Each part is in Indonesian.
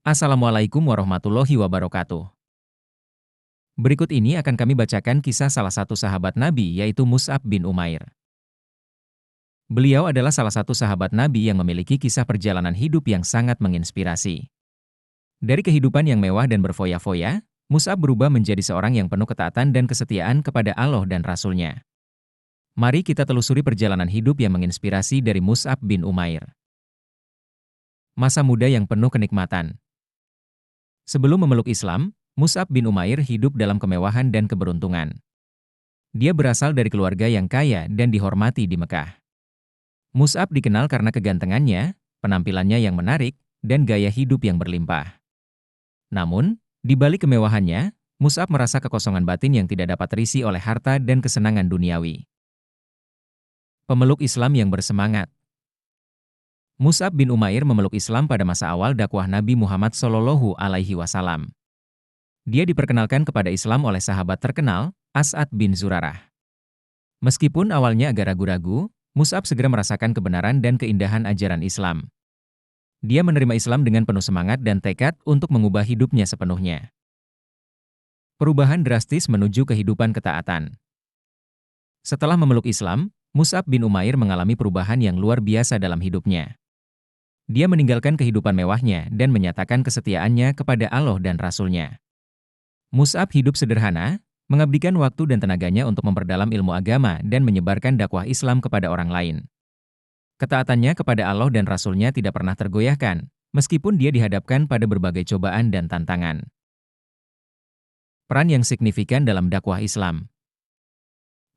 Assalamualaikum warahmatullahi wabarakatuh. Berikut ini akan kami bacakan kisah salah satu sahabat Nabi, yaitu Mus'ab bin Umair. Beliau adalah salah satu sahabat Nabi yang memiliki kisah perjalanan hidup yang sangat menginspirasi. Dari kehidupan yang mewah dan berfoya-foya, Mus'ab berubah menjadi seorang yang penuh ketaatan dan kesetiaan kepada Allah dan Rasul-Nya. Mari kita telusuri perjalanan hidup yang menginspirasi dari Mus'ab bin Umair. Masa muda yang penuh kenikmatan. Sebelum memeluk Islam, Mus'ab bin Umair hidup dalam kemewahan dan keberuntungan. Dia berasal dari keluarga yang kaya dan dihormati di Mekah. Mus'ab dikenal karena kegantengannya, penampilannya yang menarik, dan gaya hidup yang berlimpah. Namun, di balik kemewahannya, Mus'ab merasa kekosongan batin yang tidak dapat terisi oleh harta dan kesenangan duniawi. Pemeluk Islam yang bersemangat. Mus'ab bin Umair memeluk Islam pada masa awal dakwah Nabi Muhammad SAW. Dia diperkenalkan kepada Islam oleh sahabat terkenal, As'ad bin Zurarah. Meskipun awalnya agak ragu-ragu, Mus'ab segera merasakan kebenaran dan keindahan ajaran Islam. Dia menerima Islam dengan penuh semangat dan tekad untuk mengubah hidupnya sepenuhnya. Perubahan drastis menuju kehidupan ketaatan. Setelah memeluk Islam, Mus'ab bin Umair mengalami perubahan yang luar biasa dalam hidupnya. Dia meninggalkan kehidupan mewahnya dan menyatakan kesetiaannya kepada Allah dan Rasul-Nya. Mus'ab hidup sederhana, mengabdikan waktu dan tenaganya untuk memperdalam ilmu agama dan menyebarkan dakwah Islam kepada orang lain. Ketaatannya kepada Allah dan Rasul-Nya tidak pernah tergoyahkan, meskipun dia dihadapkan pada berbagai cobaan dan tantangan. Peran yang signifikan dalam dakwah Islam.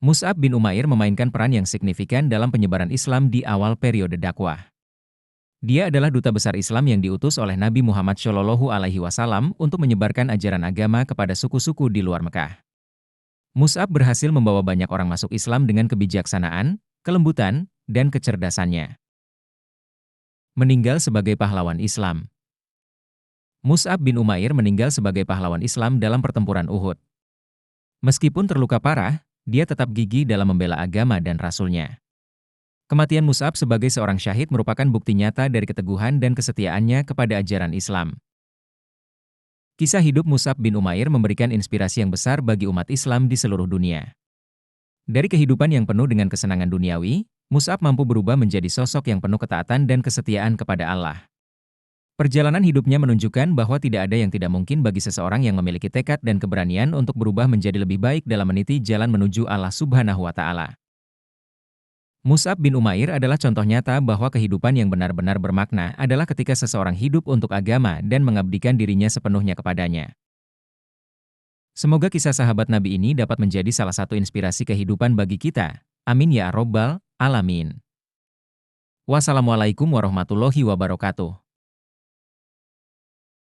Mus'ab bin Umair memainkan peran yang signifikan dalam penyebaran Islam di awal periode dakwah. Dia adalah duta besar Islam yang diutus oleh Nabi Muhammad SAW untuk menyebarkan ajaran agama kepada suku-suku di luar Mekah. Mus'ab berhasil membawa banyak orang masuk Islam dengan kebijaksanaan, kelembutan, dan kecerdasannya. Meninggal sebagai pahlawan Islam. Mus'ab bin Umair meninggal sebagai pahlawan Islam dalam pertempuran Uhud. Meskipun terluka parah, dia tetap gigih dalam membela agama dan Rasul-Nya. Kematian Mus'ab sebagai seorang syahid merupakan bukti nyata dari keteguhan dan kesetiaannya kepada ajaran Islam. Kisah hidup Mus'ab bin Umair memberikan inspirasi yang besar bagi umat Islam di seluruh dunia. Dari kehidupan yang penuh dengan kesenangan duniawi, Mus'ab mampu berubah menjadi sosok yang penuh ketaatan dan kesetiaan kepada Allah. Perjalanan hidupnya menunjukkan bahwa tidak ada yang tidak mungkin bagi seseorang yang memiliki tekad dan keberanian untuk berubah menjadi lebih baik dalam meniti jalan menuju Allah Subhanahu wa Ta'ala. Mus'ab bin Umair adalah contoh nyata bahwa kehidupan yang benar-benar bermakna adalah ketika seseorang hidup untuk agama dan mengabdikan dirinya sepenuhnya kepadanya. Semoga kisah sahabat Nabi ini dapat menjadi salah satu inspirasi kehidupan bagi kita. Amin ya Rabbal Alamin. Wassalamualaikum warahmatullahi wabarakatuh.